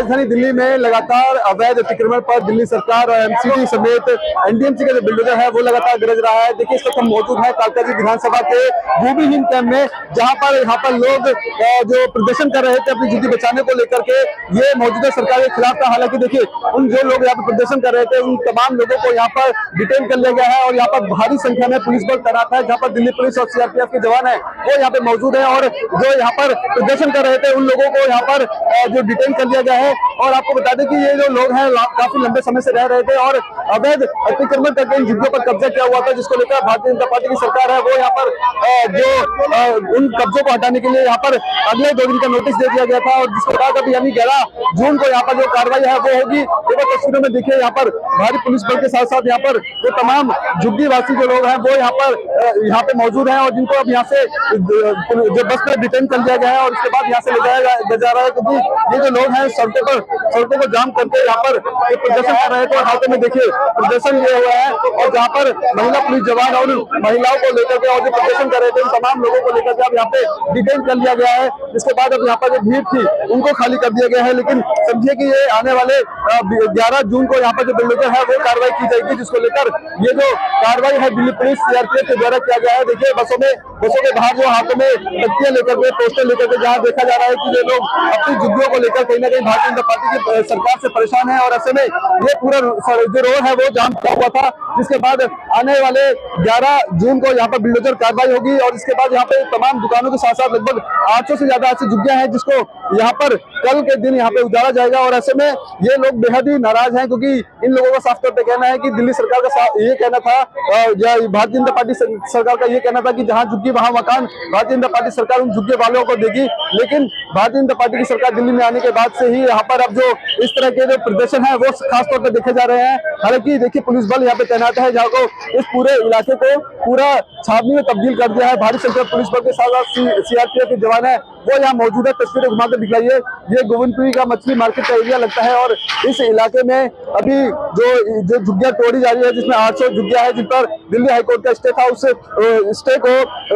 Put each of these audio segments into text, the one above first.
राजधानी दिल्ली में लगातार अवैध अतिक्रमण पर दिल्ली सरकार और एमसीडी समेत एनडीएमसी का जो बिल्डोजर है वो लगातार गरज रहा है। देखिए, इस वक्त हम मौजूद है कालकाजी विधानसभा के भूमिहीन कैंप में, जहां पर यहाँ पर लोग जो प्रदर्शन कर रहे थे अपनी जिंदगी बचाने को लेकर के, ये मौजूदा सरकार के खिलाफ था। हालांकि देखिए, उन जो लोग यहाँ पर प्रदर्शन कर रहे थे उन तमाम लोगों को यहाँ पर डिटेन कर लिया गया है और यहाँ पर भारी संख्या में पुलिस बल तैनात है, जहाँ पर दिल्ली पुलिस और सीआरपीएफ के जवान है वो यहाँ पे मौजूद है। और जो यहाँ पर प्रदर्शन कर रहे थे उन लोगों को यहाँ पर जो डिटेन कर लिया गया है। और आपको बता दें कि ये जो लोग हैं काफी लंबे समय से रह रहे थे और अवैध अतिक्रमण करके इन जगहों पर कब्जा किया हुआ था, जिसको लेकर भारतीय जनता पार्टी की सरकार है वो यहाँ पर जो उन कब्जों को हटाने के लिए यहाँ पर अगले 2 दिन का नोटिस दे दिया गया था। और जिसके बाद अब यानी 11 जून को यहाँ पर जो कार्रवाई है वो होगी। तस्वीरों में देखिए, यहाँ पर भारी पुलिस बल के साथ साथ यहाँ पर वो तमाम झुग्गी वासी जो लोग हैं वो यहाँ पे मौजूद हैं और जिनको अब यहाँ से जो बस में डिटेन कर लिया गया है और उसके बाद यहाँ से ले जाया जा रहा है, क्योंकि ये जो लोग हैं सड़कों को जाम करके यहाँ पर प्रदर्शन कर रहे थे। और हाथों में देखिए प्रदर्शन लिए हुआ है और जहाँ पर महिला पुलिस जवान और महिलाओं को लेकर के और जो प्रदर्शन कर रहे थे उन तमाम लोगों को लेकर के अब यहाँ पे डिटेन कर लिया गया है। इसके बाद अब यहाँ पर जो भीड़ थी उनको खाली कर दिया गया है। लेकिन समझिए कि ये आने वाले 11 जून को यहाँ पर जो बिल्डोजर है वो कार्रवाई की जाएगी, जिसको लेकर ये जो कार्रवाई है दिल्ली पुलिस सीआरपीएफ के द्वारा किया गया है। देखिए, बसों के बाहर जो हाथों में तख्तियां लेकर के, पोस्टर लेकर के, जहाँ देखा जा रहा है कि ये लोग अपनी झुग्गियों को लेकर कहीं ना कहीं भारतीय जनता पार्टी की सरकार से परेशान है। और ऐसे में ये पूरा जो रोड है वो जाम किया हुआ था, जिसके बाद आने वाले 11 जून को यहाँ पर बिल्डोजर कार्रवाई होगी। और इसके बाद यहाँ पे तमाम दुकानों के साथ साथ लगभग 800 से ज्यादा ऐसी झुग्गियां हैं जिसको यहाँ पर कल के दिन यहाँ पे उजाड़ा जाएगा। और ऐसे में ये लोग बेहद ही नाराज हैं, क्योंकि इन लोगों का साफ तौर पे कहना है कि दिल्ली सरकार का ये कहना था, भारतीय जनता पार्टी सरकार का ये कहना था कि जहां झुग्गी वहां मकान, भारतीय जनता पार्टी सरकार उन झुग्गी वालों को देगी। लेकिन भारतीय जनता पार्टी की सरकार दिल्ली में आने के बाद से ही यहाँ पर अब जो इस तरह के जो प्रदर्शन है वो खास तौर पर देखे जा रहे हैं। हालांकि देखिए, पुलिस बल यहाँ पे तैनात है, जहाँ को इस पूरे इलाके को पूरा छावनी में तब्दील कर दिया है। भारी संख्या पुलिस बल के साथ सीआरपीएफ के जवान है वो यहाँ मौजूद है। तस्वीरें घुमाकर दिखाइए, ये गोविंदपुरी का मछली मार्केट का एरिया लगता है और इस इलाके में अभी जो झुग्गियां तोड़ी जा रही है, जिसमें 800 झुग्गियां है जिन पर दिल्ली हाईकोर्ट का स्टे था, उस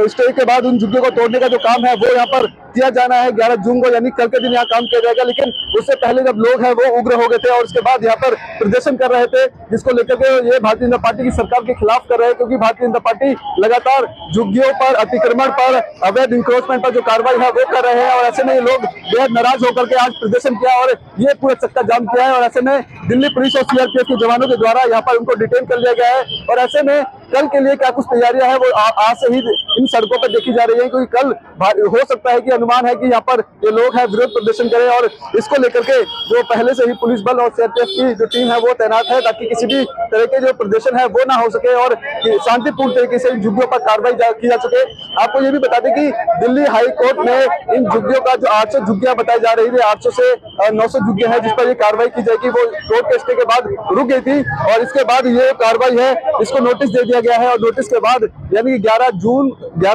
स्टे के बाद उन झुग्गियों को तोड़ने का जो काम है वो यहाँ पर किया जाना है 11 जून को, यानी कल के दिन यहाँ काम किया जाएगा। लेकिन उससे पहले जब लोग हैं वो उग्र हो गए थे और उसके बाद यहाँ पर प्रदर्शन कर रहे थे, जिसको लेकर के ये भारतीय जनता पार्टी की सरकार के खिलाफ कर रहे हैं, क्योंकि भारतीय जनता पार्टी लगातार झुग्गियों पर, अतिक्रमण पर, अवैध इंक्रोचमेंट पर जो कार्रवाई है वो कर रहे हैं। और ऐसे में ये लोग बेहद नाराज होकर के आज प्रदर्शन किया और ये पूरा चक्का जाम किया है। और ऐसे में दिल्ली पुलिस और सीआरपीएफ के जवानों के द्वारा यहाँ पर उनको डिटेन कर लिया गया है। और ऐसे में कल के लिए क्या कुछ तैयारियां हैं वो आज से ही इन सड़कों पर देखी जा रही है, क्योंकि कल हो सकता है कि अनुमान है कि यहाँ पर ये लोग हैं विरोध प्रदर्शन करें। और इसको लेकर के जो पहले से ही पुलिस बल और सीआरपीएफ की जो टीम है वो तैनात है, ताकि किसी भी तरह के जो प्रदर्शन है वो ना हो सके और शांतिपूर्ण तरीके से इन झुग्गियों पर कार्रवाई की जा सके। आपको ये भी बता दें कि दिल्ली हाई कोर्ट में इन झुग्गियों का जो 800 झुग्गियां बताई जा रही थी, 800 से 900 झुग्गियां हैं जिस पर ये कार्रवाई की जाएगी, वो कोर्ट के स्टे के बाद रुक गई थी। और इसके बाद ये कार्रवाई है, इसको नोटिस दे दिया गया है और नोटिस के बाद यानी 11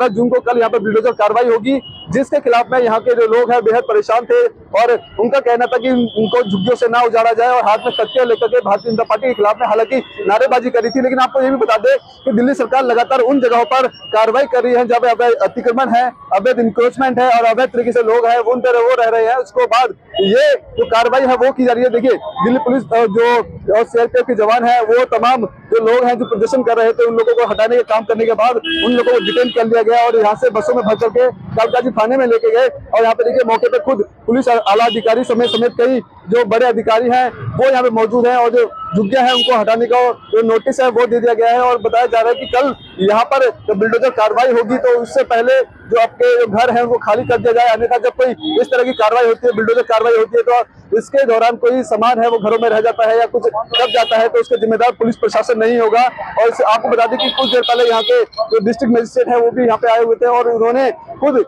जून को कल यहाँ पर बिल्डोजर कार्रवाई होगी, जिसके खिलाफ में यहाँ के जो लोग हैं बेहद परेशान थे और उनका कहना था कि उनको झुग्गियों से ना उजाड़ा जाए और हाथ में तख्तियां लेकर के भारतीय जनता पार्टी के खिलाफ में हालांकि नारेबाजी करी थी। लेकिन आपको ये भी बता दें कि दिल्ली सरकार लगातार उन जगहों पर कार्रवाई कर रही है जब अवैध अतिक्रमण है, अवैध इंक्रोचमेंट है और अवैध तरीके से लोग हैं उन पर वो रह रहे हैं। उसके बाद ये जो कार्रवाई है वो की जा रही है। देखिए, दिल्ली पुलिस जो सीआरपीएफ के जवान है वो तमाम जो लोग हैं जो प्रदर्शन कर रहे थे उन लोगों को हटाने का काम करने के बाद उन लोगों को डिटेन कर लिया गया और यहाँ से बसों में भर करके कालकाजी थाने में लेके गए। और यहाँ पे देखिए, मौके पे खुद पुलिस आला अधिकारी समेत कई जो बड़े अधिकारी हैं वो यहाँ पे मौजूद हैं और जो झुग्गियां हैं उनको हटाने का जो नोटिस है वो दे दिया गया है। और बताया जा रहा है कि कल यहाँ पर जब बिल्डोजर कार्रवाई होगी तो उससे पहले जो आपके जो घर हैं वो खाली कर दिया जाए, अन्यथा जब कोई इस तरह की कार्रवाई होती है, बिल्डोजर कार्रवाई होती है, तो इसके दौरान कोई सामान है वो घरों में रह जाता है या कुछ दब जाता है तो उसका जिम्मेदार पुलिस प्रशासन नहीं होगा। और आपको बता दें कि कुछ देर पहले यहाँ के जो डिस्ट्रिक्ट मजिस्ट्रेट है वो भी यहाँ पे आए हुए थे और उन्होंने खुद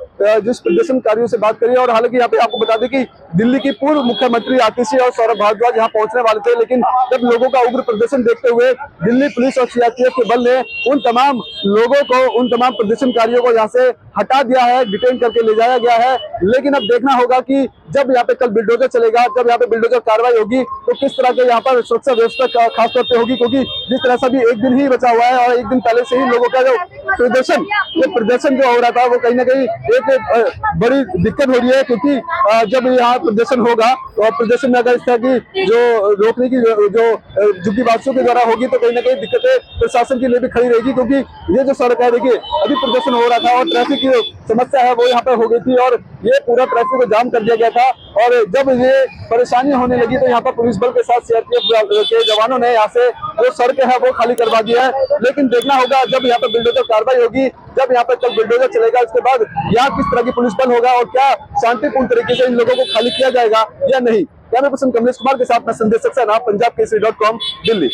जिस प्रदर्शनकारियों से बात करी। और हालांकि यहाँ पे आपको बता दें कि दिल्ली की पूर्व मुख्यमंत्री आतिशी और सौरभ भारद्वाज यहाँ पहुंचने वाले थे, लेकिन जब लोगों का उग्र प्रदर्शन देखते हुए दिल्ली पुलिस और सीआरपीएफ के बल ने उन तमाम लोगों को, उन तमाम प्रदर्शनकारियों को यहाँ से हटा दिया है, डिटेन करके ले जाया गया है। लेकिन अब देखना होगा कि जब यहाँ पे कल बिल्डोजर चलेगा, जब यहाँ पे बिल्डोजर कार्रवाई होगी तो किस तरह के यहाँ पर सुरक्षा व्यवस्था खासतौर पे होगी, क्योंकि जिस तरह से अभी एक दिन ही बचा हुआ है और एक दिन पहले से ही लोगों का जो प्रदर्शन जो हो रहा था वो कहीं ना कहीं एक बड़ी दिक्कत हो रही है, क्योंकि जब यहाँ प्रदर्शन होगा तो प्रदर्शन में अगर इस तरह की जो रोकने की जो झुग्गीवासियों के द्वारा होगी तो कहीं ना कहीं दिक्कतें प्रशासन के लिए भी खड़ी रहेगी, क्योंकि ये जो सड़क है, देखिए अभी प्रदर्शन हो रहा था और ट्रैफिक की जो समस्या है वो यहाँ पे हो गई थी और ये पूरा ट्रैफिक को जाम कर दिया गया था। और जब ये परेशानी होने लगी तो यहाँ पर पुलिस बल के साथ सीआरपीएफ के जवानों ने यहाँ से जो सड़कें है वो खाली करवा दिया है। लेकिन देखना होगा जब यहाँ पर बिल्डोजर कार्रवाई होगी, जब यहाँ पर कल बिल्डोजर चलेगा, उसके बाद यहाँ किस तरह की पुलिस बल होगा और क्या शांतिपूर्ण तरीके से इन लोगों को खाली किया जाएगा या नहीं। कैमरा पर्सन कमलेश कुमार के साथ मैं संदेश सक्सेना, पंजाब केसरी.com, दिल्ली।